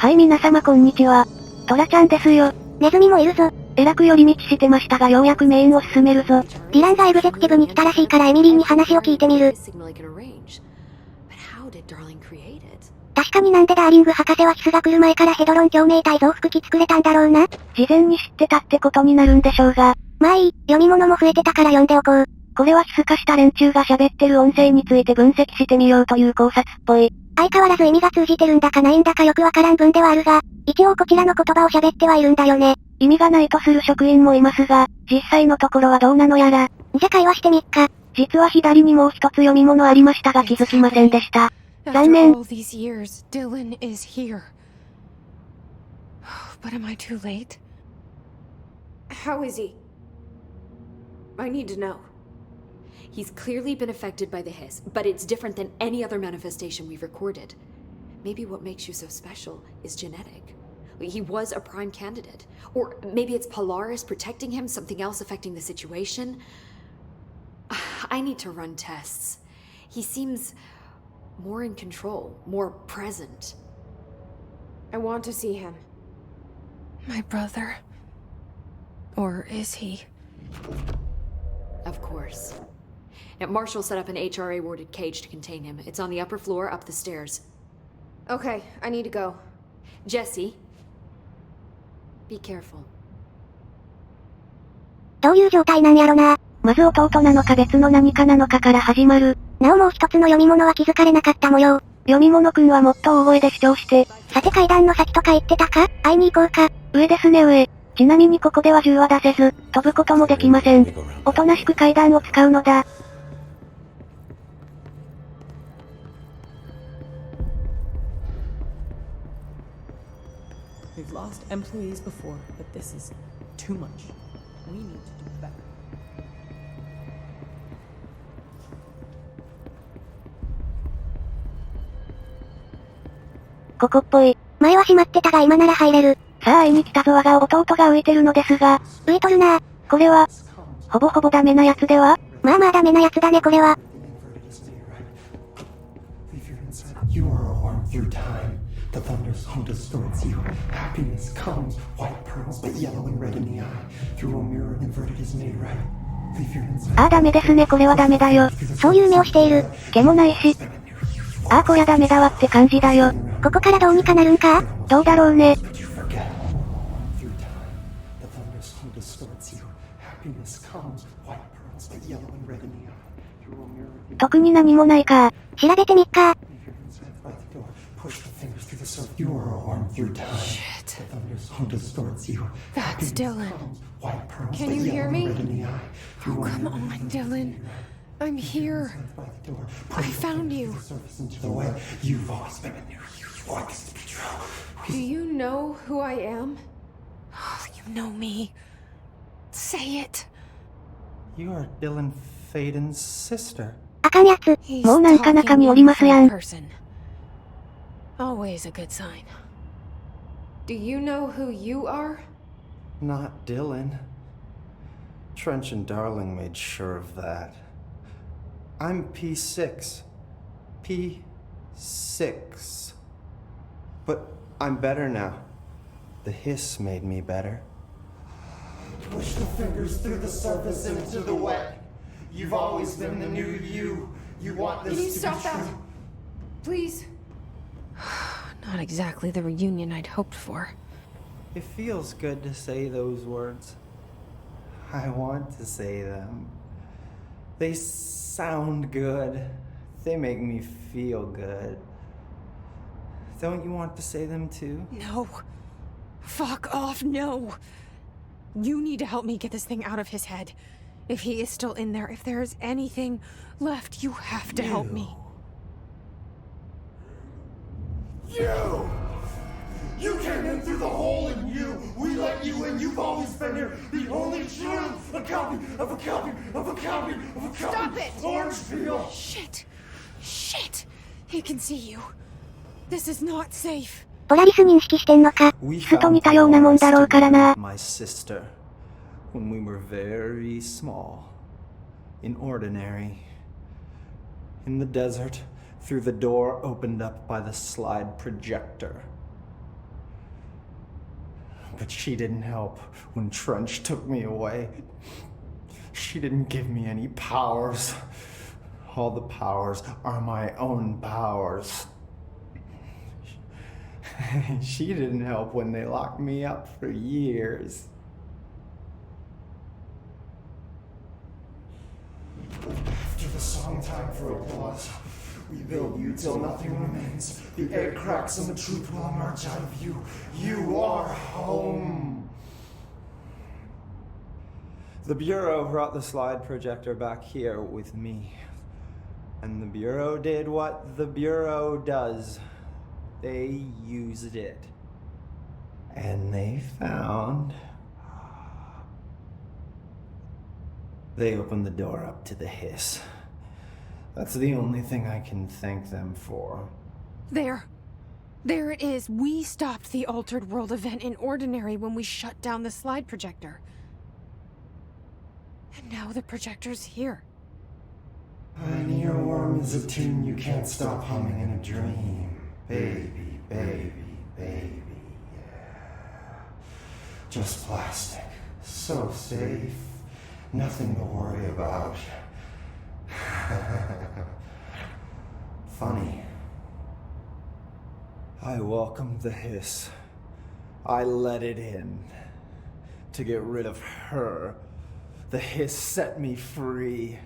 はい、皆様こんにちは。トラちゃんですよ。ネズミもいるぞ。えらく寄り道してましたがようやくメインを進めるぞ。ディランがエグゼクティブに来たらしいからエミリーに話を聞いてみる。確かになんでダーリング博士はヒスが来る前からヘドロン共鳴体増幅器作れたんだろうな。事前に知ってたってことになるんでしょうが。まあいい、読み物も増えてたから読んでおこう。これはヒス化した連中が喋ってる音声について分析してみようという考察っぽい。相変わらず意味が通じてるんだかないんだかよくわからん文ではあるが、一応こちらの言葉を喋ってはいるんだよね。意味がないとする職員もいますが、実際のところはどうなのやら。じゃ会話してみっか。実は左にもう一つ読み物ありましたが気づきませんでした。残念。Dylan is here. But am I too late? How is he? I need to know. He's clearly been affected by the hiss, but it's different than any other manifestation we've recorded. Maybe what makes you so special is genetic. He was a prime candidate. Or maybe it's Polaris protecting him, something else affecting the situation. I need to run tests. He seems more in control, more present. I want to see him. My brother? Or is he? Of course. Now, Marshall set up an HRA-warded cage to contain him. It's on the upper floor, up the stairs. Okay, I need to go. Jesse, be careful. どういう状態なんやろな。まず弟なのか別の何かなのかから始まる。なおもう一つの読み物は気づかれなかった模様。読み物くんはもっと大声で主張して。さて階段の先とか言ってたか？会いに行こうか。上ですね上。ちなみにここでは銃は出せず、飛ぶこともできません。おとなしく階段を使うのだ。We've lost employees before, but this is too much. We need to do better. ここっぽい。前は閉まってたが今なら入れる。さあ会いに来たぞ我が弟が浮いてるのですが。浮いとるな。これは、ほぼほぼダメなやつでは？まあまあダメなやつだねこれは。The thunder's home distorts you. Happiness comes, white pearls, but yellow and red in the eye. Through a mirror inverted is made right. Leave your inside. ああダメですねこれはダメだよ。そういう目をしている。毛もないし。ああこりゃダメだわって感じだよ。ここからどうにかなるんか？どうだろうね。特に何もないか。調べてみっか。You are a worm through time. Shit. The thunder's home distorts you. That's Dylan. White pearls, Can but you hear yellow me? and red in the eye. Oh, come on, Dylan. I'm here. I found you. Into the way. You've always been in there. You want this to be true. Do you know who I am? Oh, you know me. Say it. You are Dylan Faden's sister. あかんやつ。もうなんか中におりますやん。Always a good sign. Do you know who you are? Not Dylan. Trench and Darling made sure of that. I'm P6. P6. But I'm better now. The hiss made me better. Push the fingers through the surface into the wet. You've always been the new you. You want this Can you to be stop that? true. Please. Not exactly the reunion I'd hoped for. It feels good to say those words. I want to say them. They sound good. They make me feel good. Don't you want to say them too? No. Fuck off, no. You need to help me get this thing out of his head. If he is still in there, if there is anything left, you have to help me. You! You came in through the hole in you! We let you in! You've always been here! The only true! A copy of a copy of a copy of a copy! Stop it! Orange peel! Shit! Shit! He can see you. This is not safe. ポラリス認識してんのか。We ヒスと似たようなもんだろうからな。 My sister, when we were very small, in ordinary, in the desert, through the door opened up by the slide projector. But she didn't help when Trench took me away. She didn't give me any powers. All the powers are my own powers. She didn't help when they locked me up for years. After the song time for applause, we build you till nothing remains. The egg cracks and the truth will emerge out of you. You are home. The Bureau brought the slide projector back here with me. And the Bureau did what the Bureau does. They used it. And they found... They opened the door up to the hiss. That's the only thing I can thank them for. There. There it is. We stopped the Altered World event in Ordinary when we shut down the slide projector. And now the projector's here. Pioneer Worm is a tune you can't stop humming in a dream. Baby, baby, baby, yeah. Just plastic. So safe. Nothing to worry about. Funny. I welcomed the hiss. I let it in. To get rid of her. The hiss set me free.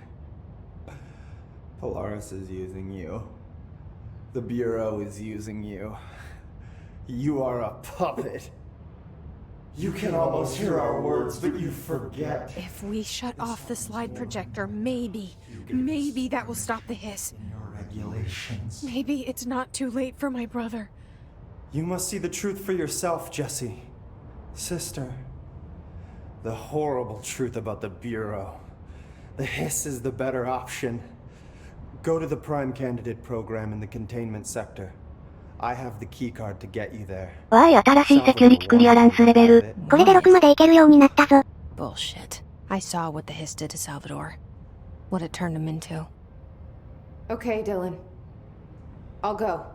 Polaris is using you. The Bureau is using you. You are a puppet. You can almost hear our words, but you forget. If we shut off the slide projector, maybe that will stop the hiss. In your regulations. Maybe it's not too late for my brother. You must see the truth for yourself, Jessie. Sister. The horrible truth about the Bureau. The hiss is the better option. Go to the Prime Candidate program in the containment sector. I have the keycard to get you there. わーい、新しいセキュリティクリアランスレベル。これで6までいけるようになったぞ。Bullshit. I saw what the hiss did to Salvador. What it turned him into. Okay, Dylan. I'll go.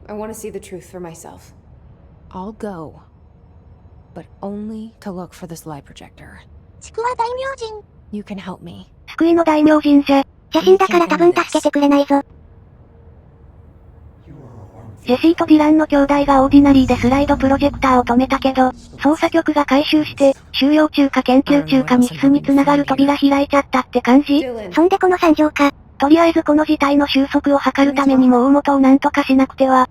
I want to see the truth for myself. I'll go. But only to look for the slide projector. ちくわ大名人。You can help me. 救いの大名人じゃ。写真だから多分助けてくれないぞ。ジェシーとディランの兄弟がオーディナリーでスライドプロジェクターを止めたけど、捜査局が回収して、収容中か研究中か密室に繋がる扉開いちゃったって感じ？そんでこの惨状か。とりあえずこの事態の収束を図るためにも大元をなんとかしなくては。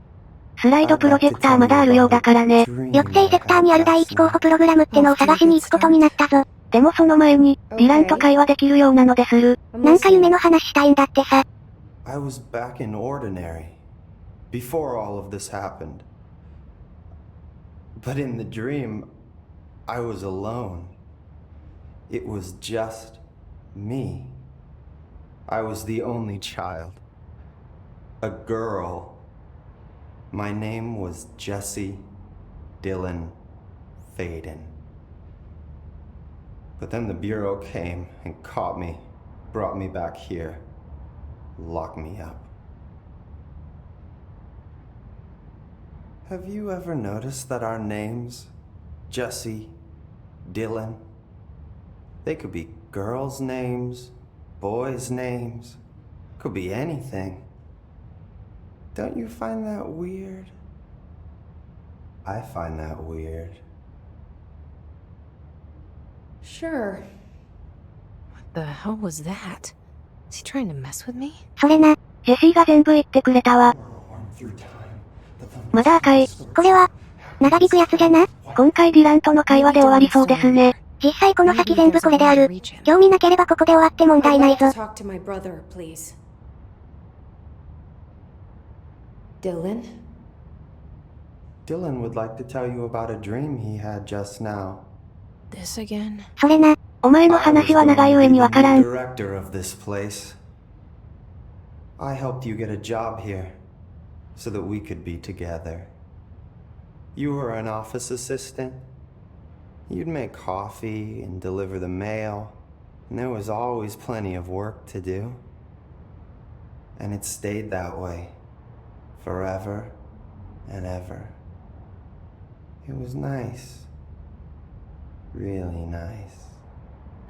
スライドプロジェクターまだあるようだからね。抑制セクターにある第一候補プログラムってのを探しに行くことになったぞ。でもその前に、ディランと会話できるようなのでする。なんか夢の話したいんだってさ。I was back in Ordinary. Before all of this happened. But in the dream, I was alone. It was just me. I was the only child. A girl. My name was Jesse Dylan Faden. But then the Bureau came and caught me, brought me back here, locked me up. Have you ever noticed that our names, Jesse, Dylan, they could be girls' names, boys' names, could be anything. Don't you find that weird? I find that weird. Sure. What the hell was that? Is he trying to mess with me? それな、ジェシーが全部言ってくれたわ。まだ赤い。これは、長引くやつじゃな。今回ディランとの会話で終わりそうですね。実際この先全部これである。興味なければここで終わって問題ないぞ。Talk to my brother, please. Dylan? Dylan would like to tell you about a dream he had just now. This again? それな、お前の話は長い上にわからん。Director of this place. I helped you get a job here, so that we could be together. You were an office assistant. You'd make coffee and deliver the mail, and there was always plenty of work to do. And it stayed that way, forever and ever. It was nice. Really nice.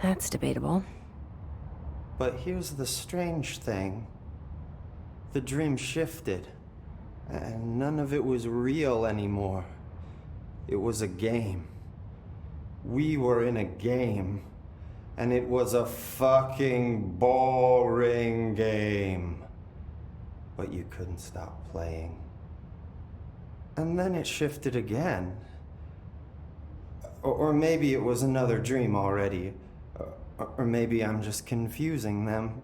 That's debatable. But here's the strange thing. The dream shifted, and none of it was real anymore. It was a game. We were in a game, and it was a fucking boring game. But you couldn't stop playing. And then it shifted again. Or maybe it was another dream already. Or maybe I'm just confusing them.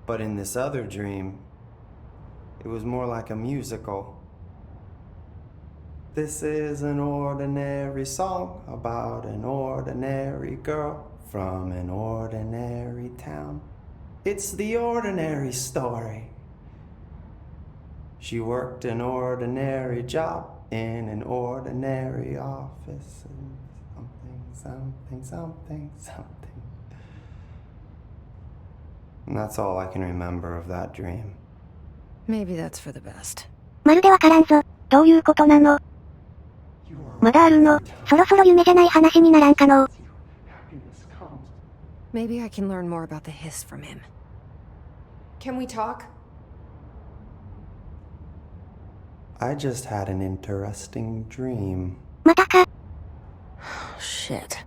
But in this other dream, it was more like a musical. This is an ordinary song about an ordinary girl from an ordinary town. It's the ordinary story. She worked an ordinary job in an ordinary office and something. And that's all I can remember of that dream. Maybe that's for the best. まるでわからんぞ。どういうことなの？まだあるの？そろそろ夢じゃない話にならんかのう。Maybe I can learn more about the hiss from him. Can we talk? I just had an interesting dream. またか。Shit.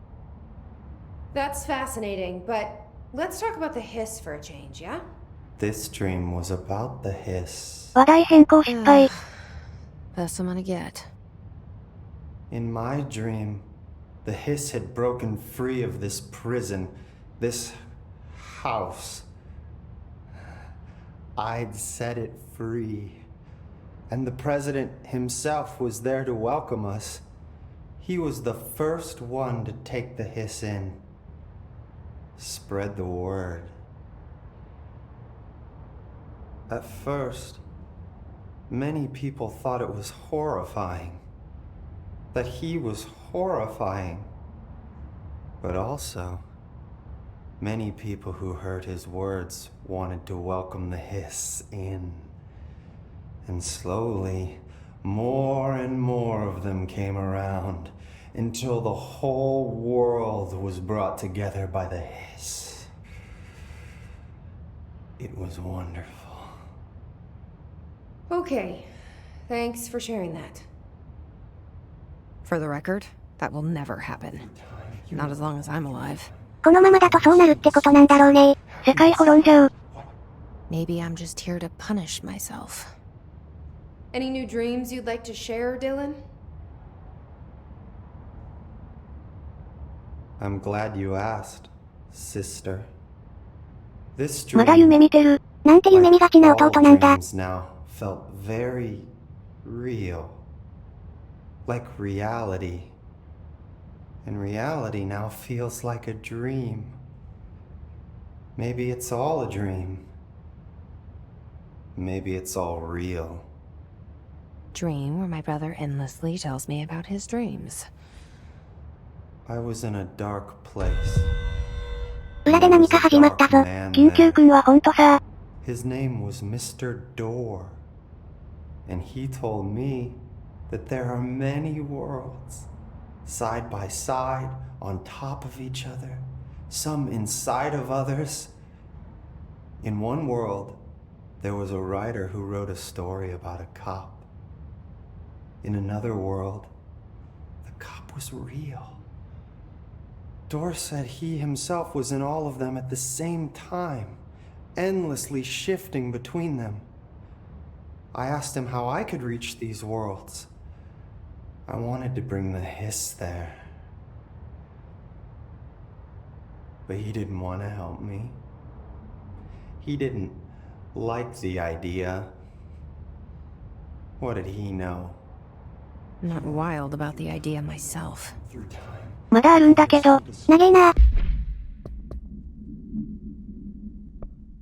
That's fascinating, but let's talk about the hiss for a change, yeah? This dream was about the hiss. 話題変更失敗。Best I'm gonna get. In my dream, the hiss had broken free of this prison, this house. I'd set it free. And the president himself was there to welcome us. He was the first one to take the hiss in. Spread the word. At first, many people thought it was horrifying. That he was horrifying. But also, many people who heard his words wanted to welcome the hiss in. And slowly, more and more of them came around until the whole world was brought together by the hiss. It was wonderful. Okay, thanks for sharing that. For the record, that will never happen. Not as long as I'm alive. このままだとそうなるってことなんだろうね。世界滅んじゃう。Maybe I'm just here to punish myself. Any new dreams you'd like to share, Dylan? I'm glad you asked, sister. This まだ dream, 夢見てる。なんて夢見がちな all 弟なんだ。 dreams now, felt very real. Like reality. And reality now feels like a dream. Maybe it's all a dream. Maybe it's all real. Dream where my brother endlessly tells me about his dreams. I was in a dark place. 裏で何か始まったぞ。緊急くんはほんとさ。His name was Mr. Door. And he told me that there are many worlds, side by side, on top of each other, some inside of others. In one world, there was a writer who wrote a story about a cop. In another world, the cop was real. Door said he himself was in all of them at the same time, endlessly shifting between them. I asked him how I could reach these worlds. I wanted to bring the hiss there. But he didn't want to help me. He didn't like the idea. What did he know? I'm not wild about the idea myself. Through time. まだあるんだけど、長えな。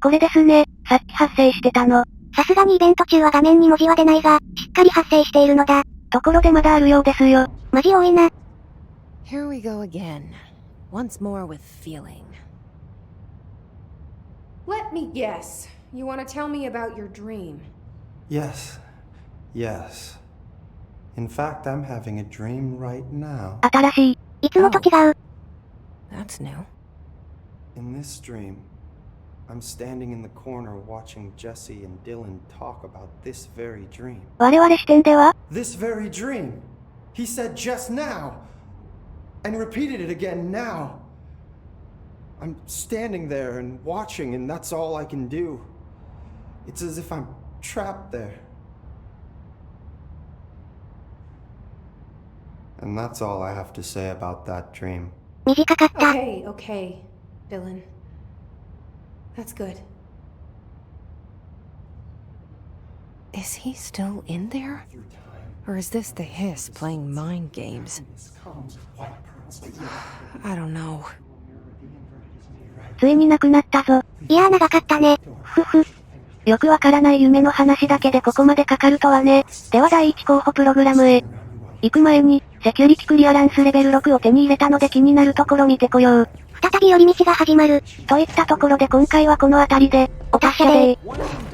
これですね、さっき発生してたの。さすがにイベント中は画面に文字は出ないが、しっかり発生しているのだ。ところでまだあるようですよ。マジ多いな。Here we go again. Once more with feeling. Let me guess. You want to tell me about your dream? Yes. In fact, I'm having a dream right now. 新しい。いつもと違う。That's new. In this dream, I'm standing in the corner watching Jesse and Dylan talk about this very dream. 我々視点では This very dream! He said just now! And repeated it again now! I'm standing there and watching, and that's all I can do. It's as if I'm trapped there. And that's all I have to say about that dream. 短かった。 Okay, okay, Dylan. That's good. Is he still in there? Or is this the hiss playing mind games? I don't know. ついになくなったぞ。いやー長かったね。ふふ。よくわからない夢の話だけでここまでかかるとはね。では第1候補プログラムへ。行く前に、セキュリティクリアランスレベル6を手に入れたので気になるところ見てこよう。再び寄り道が始まる。といったところで今回はこの辺りで、お達者でー。